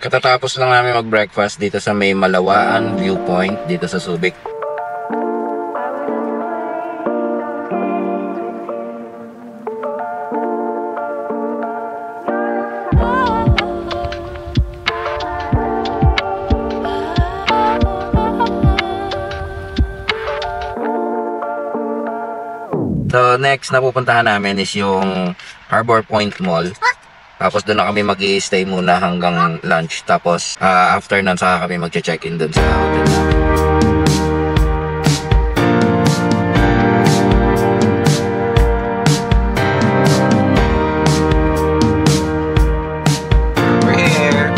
Katatapos lang namin mag-breakfast dito sa may Malawaan Viewpoint dito sa Subic. So next na pupuntahan namin is yung Harbor Point Mall. Tapos doon na kami mag-i-stay muna hanggang lunch. Tapos after nun saka kami mag-check-in doon sa hotel namin. We're here.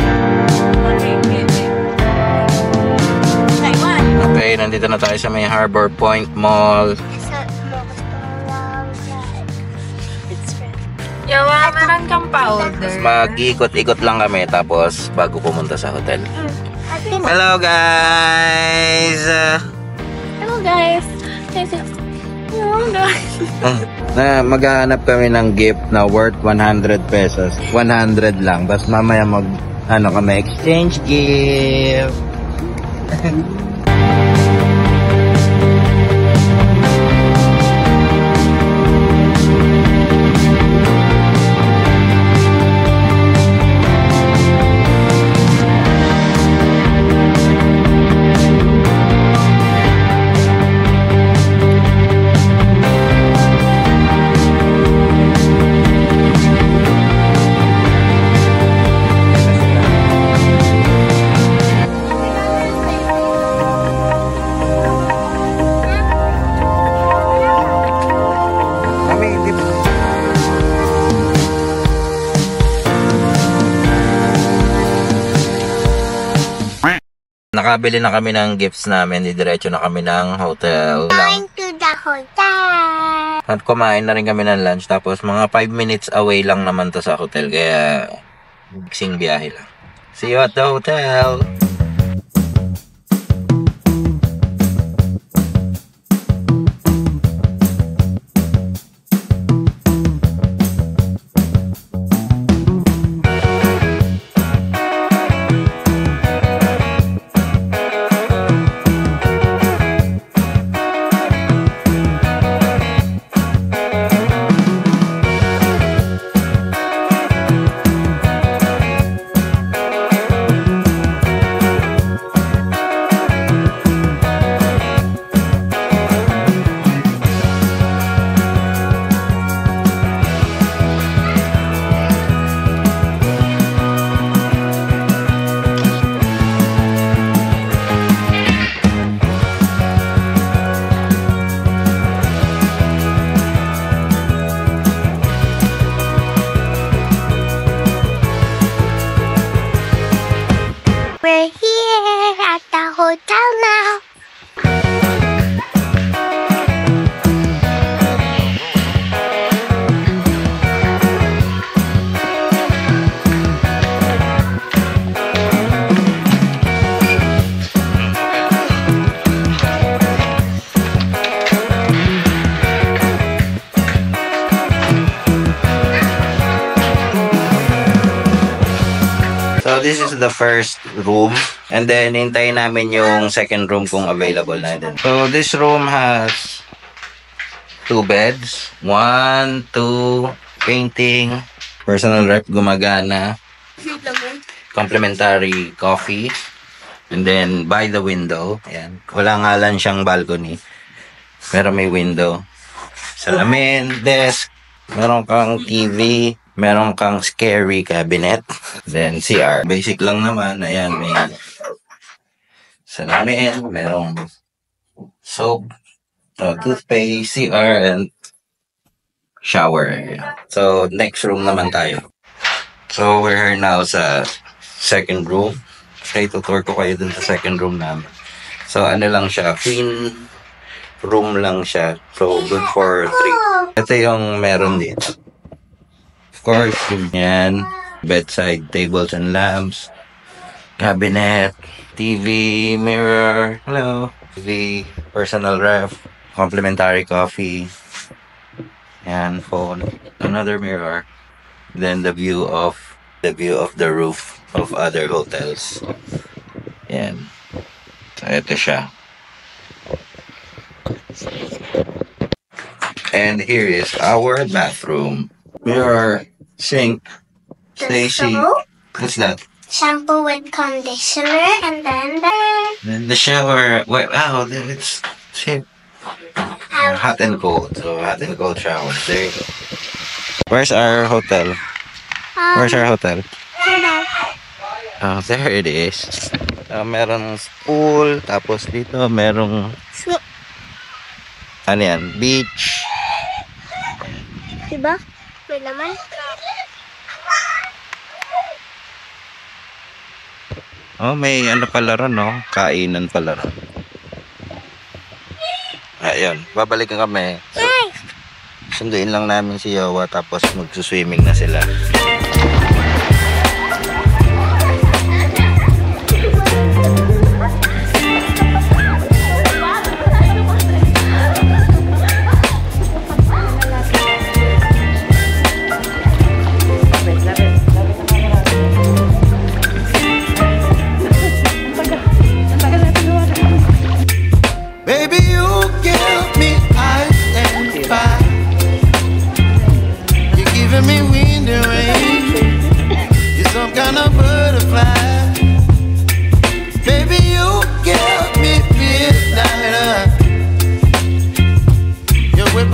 Okay, nandito na tayo sa may Harbor Point Mall. Yawa, meron kang powder. Mag-ikot-ikot lang kami tapos bago pumunta sa hotel. Hello guys! Hello guys! Hello guys! Maghahanap kami ng gift na worth 100 pesos. 100 lang. Tapos mamaya kami exchange gift. Nakabili na kami ng gifts namin, didiretso na kami ng hotel. Going to the hotel! At kumain na rin kami ng lunch, tapos mga 5 minutes away lang naman to sa hotel, kaya bigsing biyahe lang. See you at the hotel! We're here at the hotel now. So this is the first room, and then hintayin namin yung second room kung available na din. So this room has 2 beds, 1, 2, painting, personal ref gumagana, complimentary coffee, and then by the window, ayan, wala nga lang siyang balcony, pero may window, salamin, desk, meron kang TV, meron kang scary cabinet, then CR. Basic lang naman, ayan, may salamin, merong soap, toothpaste, CR, and shower. So, next room naman tayo. So, we're here now sa second room. Okay, tutur ko kayo dun sa second room namin. So, ano lang siya, queen room lang siya. So, good for 3. Ito yung meron dito. Of course, yan, bedside tables and lamps, cabinet, TV, mirror, hello, TV, personal ref, complimentary coffee, yan, phone, another mirror, then the view of The view of the roof of other hotels. Yan. So, ito siya. And here is our bathroom. Mirror, sink, Stacy. What's that? Shampoo with conditioner, and then Then the shower. Wow, it's cheap. Hot and cold. So hot and cold shower. There you go. Where's our hotel? Where's our hotel? Oh, there it is. Merong pool. Tapos dito merong ano yan? Beach. diba? May laman. Oh, may ano pala ron, no? Kainan pala ron. Ayun, babalikan kami. So, sunduin lang namin si Yowa tapos magsuswimming na sila.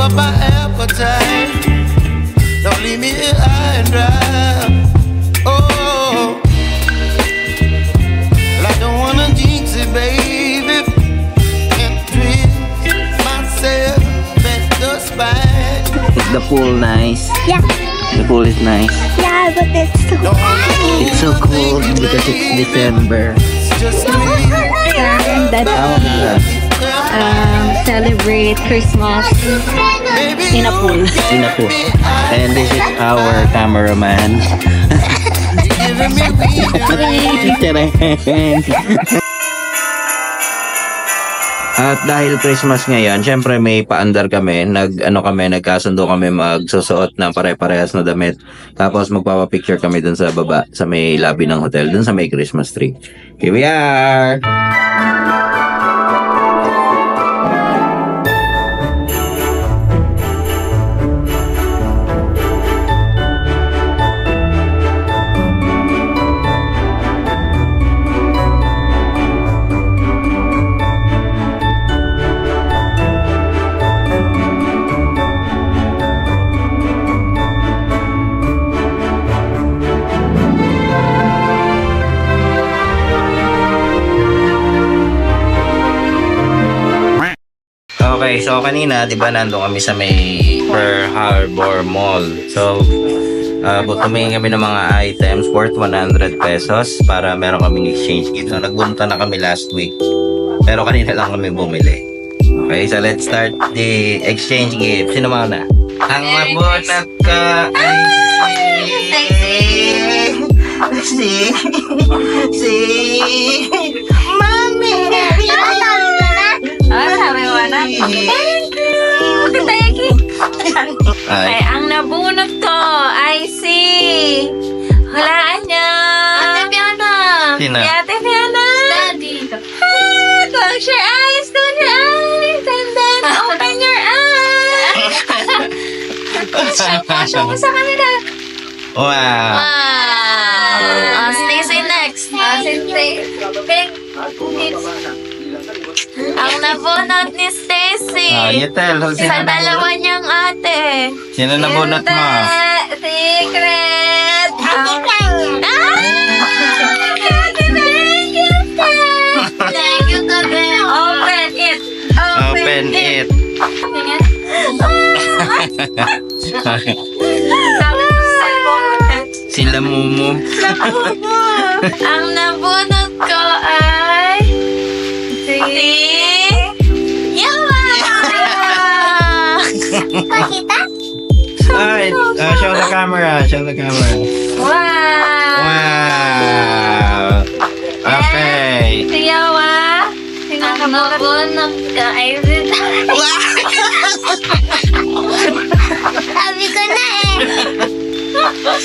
My appetite, don't leave me here high and dry. Oh, well, I don't wanna jinx it, baby, and twist myself at the spine. Is the pool nice? Yeah. The pool is nice. Yeah, but it's so cold. It's so cold because it's December. Just me. And then celebrate Christmas in a pool. In a pool. And this is our cameraman. Giving me At dahil Christmas ngayon, syempre may paandar kami, nagkasundo kami magsusuot ng pare-parehas na damit. Tapos magpapapicture kami dun sa baba, sa may lobby ng hotel, dun sa may Christmas tree. Here we are! Okay, so kanina, di ba, nandun kami sa may Pearl Harbor Mall. So, tumingin kami ng mga items worth 100 pesos para meron kaming exchange gift. So, nagbunta na kami last week. Pero kanina lang kami bumili. Okay, so let's start the exchange gift. Sino mauna? Ang mabunag ka si Mami! Sabi mo na. Thank you! Thank you! Ay, ang nabunot ko ay si... Hulaan niya! Ate Fiona! Sino? Si Ate Fiona! Daddy! Close your eyes! Close your eyes! And then open your eyes! Show mo sa kanila! Wow! Wow! Stacy next! Stacy! Ang nabunot ni Stacy. You tell. Sa dalawa niyang ate. Sino nabunot mo? Secret. Thank you, Gabi. Open it. Open it. Sila Mumu. Ang nabunot ko ay si Yawa! Pakita? Alright, show the camera. Show the camera. Wow! Wow! Okay. Si Yawa, sinakabunot ka ay Sabi ko na eh. Hug.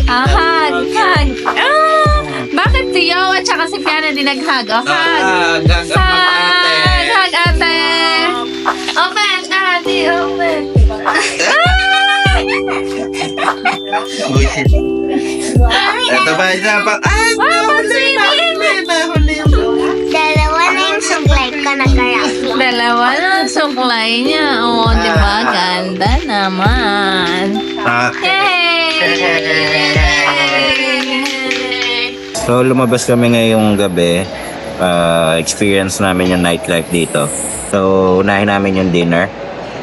Hug. Hug. Bakit si Yo at saka si Piana din nag-hug? Hug. Hug. Hug. Hug, ate. Open, ate. Open. Ito ba isa pa? Ay! Dalawa na yung suklay ko nagarap. Dalawa na ang suklay niya. Oo, di ba? Ganda naman. So, lumabas kami ngayong gabi. Experience namin yung nightlife dito. So, unahin namin yung dinner.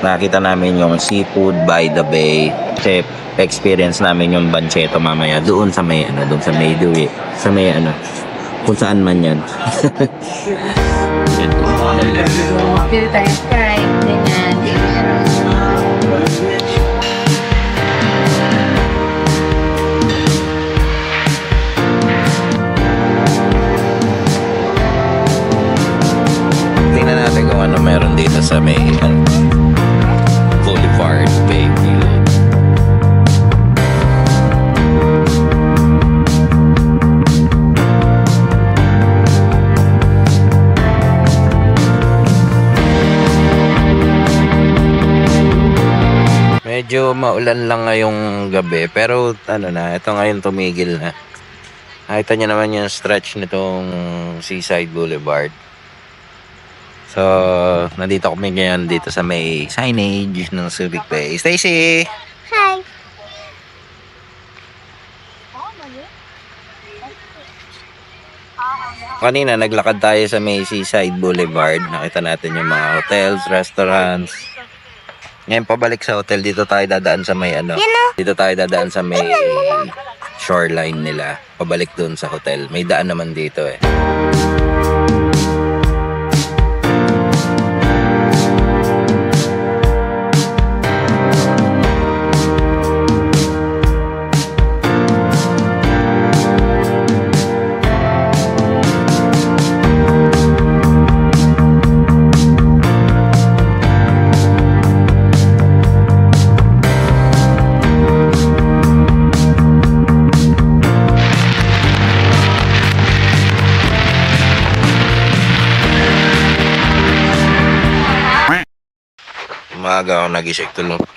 Nakita namin yung seafood by the bay. Kasi, experience namin yung bancheto mamaya. Doon sa may, doon sa may Dewey. Sa may, kung saan man yan. Pili tayo Sprite. Ganyan. Tingnan natin kung ano meron dito sa may Boulevard Bayview. Medyo maulan lang ngayong gabi pero ano na, ito ngayon tumigil na. Nakita niyo naman yung stretch nitong Seaside Boulevard. So, nandito kami ngayon dito sa may signage ng Subic Bay. Stacy! Hi. Kanina naglakad tayo sa may Seaside Boulevard. Nakita natin yung mga hotels, restaurants. Ngayon pabalik sa hotel, dito tayo dadaan sa may Dito tayo dadaan sa may shoreline nila. Pabalik doon sa hotel. May daan naman dito eh. Umaga ako nagising,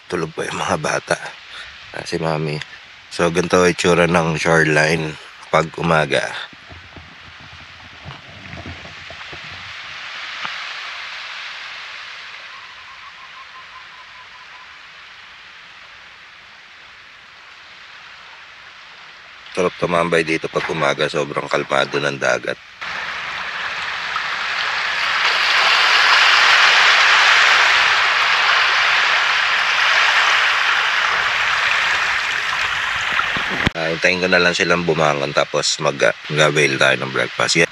tulog pa yung mga bata. Si mami. So, ganito itsura ng shoreline pag umaga. Sarap tumambay dito pag umaga, sobrang kalmado ng dagat. Hintayin ko na lang silang bumangon tapos mag-avail tayo ng breakfast. Yeah.